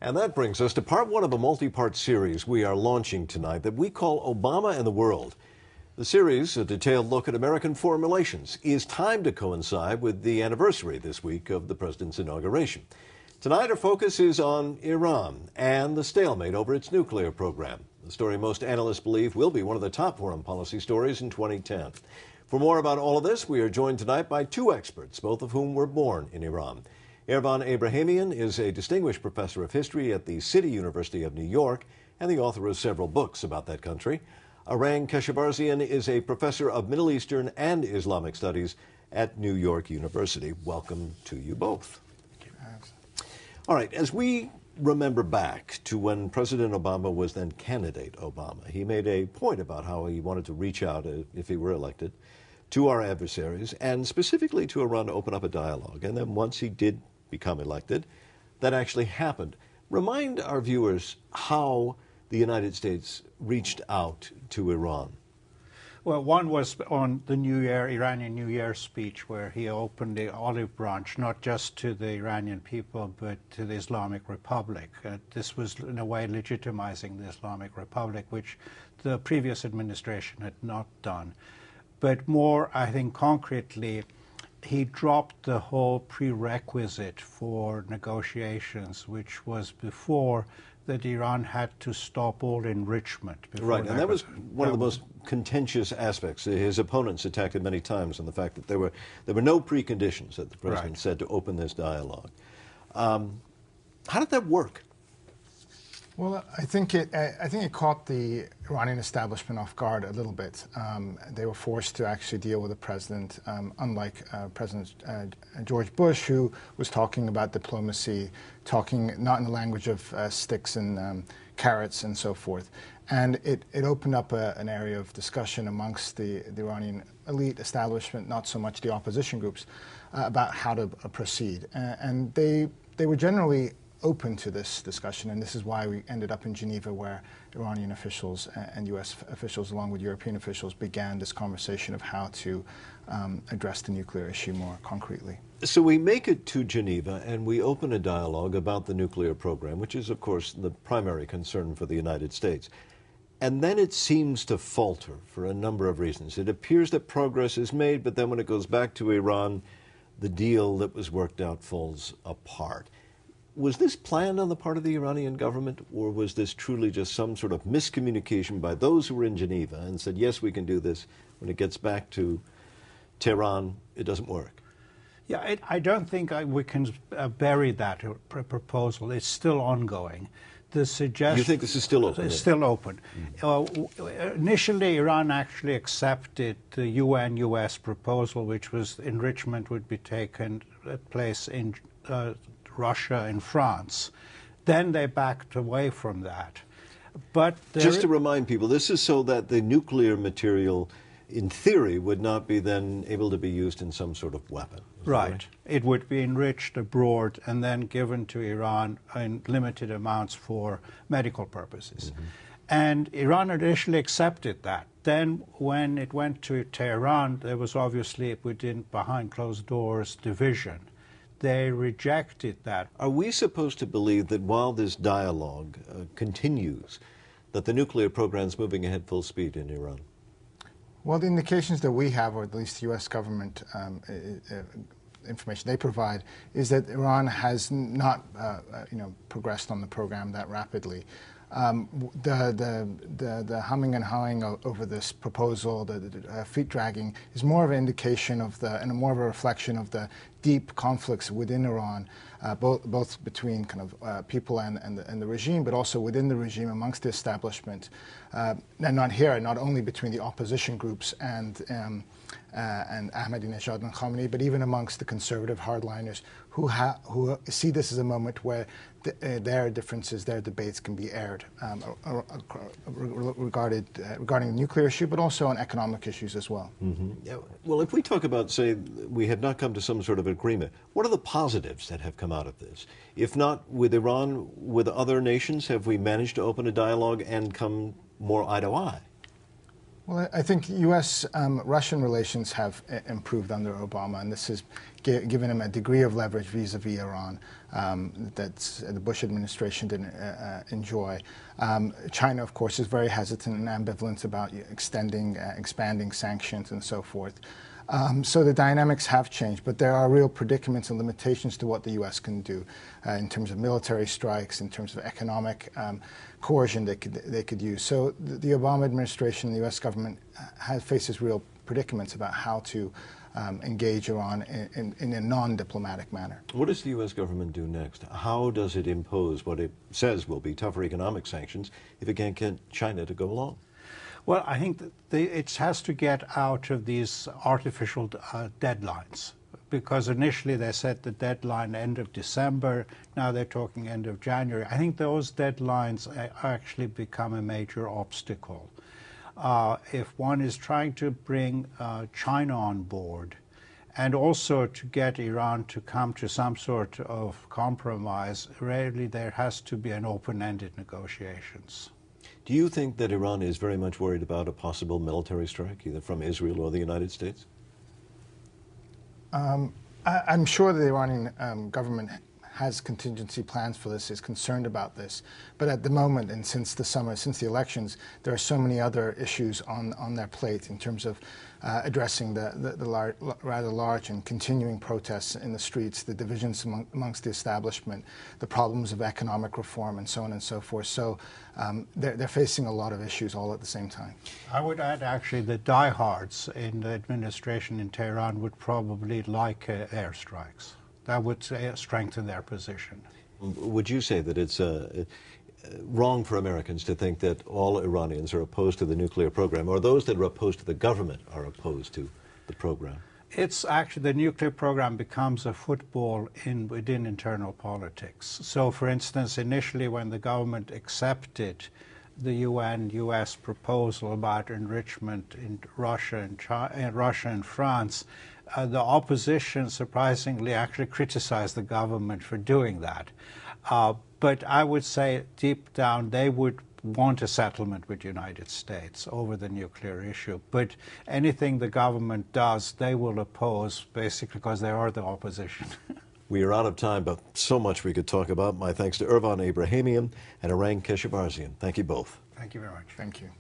And that brings us to part one of a multi-part series we are launching tonight that we call Obama and the World. The series, a detailed look at American foreign relations, is timed to coincide with the anniversary this week of the president's inauguration. Tonight, our focus is on Iran and the stalemate over its nuclear program, the story most analysts believe will be one of the top foreign policy stories in 2010. For more about all of this, we are joined tonight by two experts, both of whom were born in Iran. Ervan Abrahamian is a distinguished professor of history at the City University of New York and the author of several books about that country. Arang Keshavarzian is a professor of Middle Eastern and Islamic studies at New York University. Welcome to you both. Thank you. All right, as we remember back to when President Obama was then candidate Obama, he made a point about how he wanted to reach out, if he were elected, to our adversaries, and specifically to Iran to open up a dialogue. And then once he did become elected, that actually happened. Remind our viewers how the United States reached out to Iran. Well, one was on the New Year, Iranian New Year speech, where he opened the olive branch, not just to the Iranian people, but to the Islamic Republic. This was, in a way, legitimizing the Islamic Republic, which the previous administration had not done. But more, I think, concretely, he dropped the whole prerequisite for negotiations, which was before that Iran had to stop all enrichment. Right, and that was one of the most contentious aspects. His opponents attacked it many times on the fact that there were no preconditions, that the president said, to open this dialogue. How did that work? Well, I think it caught the Iranian establishment off guard a little bit. They were forced to actually deal with the president, unlike President George Bush, who was talking about diplomacy, talking not in the language of sticks and carrots and so forth. And it opened up an area of discussion amongst the Iranian elite establishment, not so much the opposition groups, about how to proceed. And they were generally open to this discussion, and this is why we ended up in Geneva, where Iranian officials and U.S. officials, along with European officials, began this conversation of how to address the nuclear issue more concretely. So we make it to Geneva, and we open a dialogue about the nuclear program, which is, of course, the primary concern for the United States. And then it seems to falter for a number of reasons. It appears that progress is made, but then when it goes back to Iran, the deal that was worked out falls apart. Was this planned on the part of the Iranian government, or was this truly just some sort of miscommunication by those who were in Geneva and said, yes, we can do this? When it gets back to Tehran, it doesn't work? Yeah, I don't think we can bury that proposal. It's still ongoing. The suggestion— You think this is still open? It's still open. Initially, Iran actually accepted the UN-US proposal, which was enrichment would be taken place in Russia and France. Then they backed away from that. But just to remind people, this is so that the nuclear material, in theory, would not be then able to be used in some sort of weapon. Right. It would be enriched abroad and then given to Iran in limited amounts for medical purposes. Mm-hmm. And Iran initially accepted that. Then when it went to Tehran, there was obviously, behind closed doors, division. They rejected that. Are we supposed to believe that while this dialogue continues, that the nuclear program is moving ahead full speed in Iran? Well, the indications that we have, or at least the U.S. government information they provide, is that Iran has not progressed on the program that rapidly. The humming and hawing over this proposal, the feet dragging, is more of an indication of and more of a reflection of the deep conflicts within Iran, both between kind of people and the regime, but also within the regime amongst the establishment, and not only between the opposition groups and Ahmadinejad and Khamenei, but even amongst the conservative hardliners who see this as a moment where their differences, their debates can be aired regarding the nuclear issue, but also on economic issues as well. Mm-hmm. Yeah. Well, if we talk about, say, we have not come to some sort of agreement, what are the positives that have come out of this? If not with Iran, with other nations, have we managed to open a dialogue and come more eye to eye? Well, I think U.S.-Russian relations have improved under Obama, and this is given him a degree of leverage vis-a-vis Iran that the Bush administration didn't enjoy. China, of course, is very hesitant and ambivalent about expanding sanctions and so forth. So the dynamics have changed, but there are real predicaments and limitations to what the U.S. can do in terms of military strikes, in terms of economic coercion they could use. So the Obama administration, the U.S. government faces real predicaments about how to engage Iran in a non-diplomatic manner. What does the U.S. government do next? How does it impose what it says will be tougher economic sanctions if it can't get China to go along? Well, I think that it has to get out of these artificial deadlines, because initially they set the deadline end of December, now they're talking end of January. I think those deadlines actually become a major obstacle. If one is trying to bring China on board and also to get Iran to come to some sort of compromise, really there has to be an open-ended negotiations. Do you think that Iran is very much worried about a possible military strike, either from Israel or the United States? I'm sure the Iranian government has contingency plans for this, is concerned about this. But at the moment, and since the summer, since the elections, there are so many other issues on their plate in terms of addressing the rather large and continuing protests in the streets, the divisions amongst the establishment, the problems of economic reform, and so on and so forth. So they're facing a lot of issues all at the same time. I would add, actually, the diehards in the administration in Tehran would probably like airstrikes. That would strengthen their position. Would you say that it's wrong for Americans to think that all Iranians are opposed to the nuclear program, or those that are opposed to the government are opposed to the program? It's actually, the nuclear program becomes a football within internal politics. So, for instance, initially when the government accepted the UN-US proposal about enrichment in Russia and France, the opposition, surprisingly, actually criticized the government for doing that. But I would say deep down they would want a settlement with the United States over the nuclear issue. But anything the government does, they will oppose, basically because they are the opposition. We are out of time, but so much we could talk about. My thanks to Irvan Abrahamian and Arang Keshavarzian. Thank you both. Thank you very much. Thank you.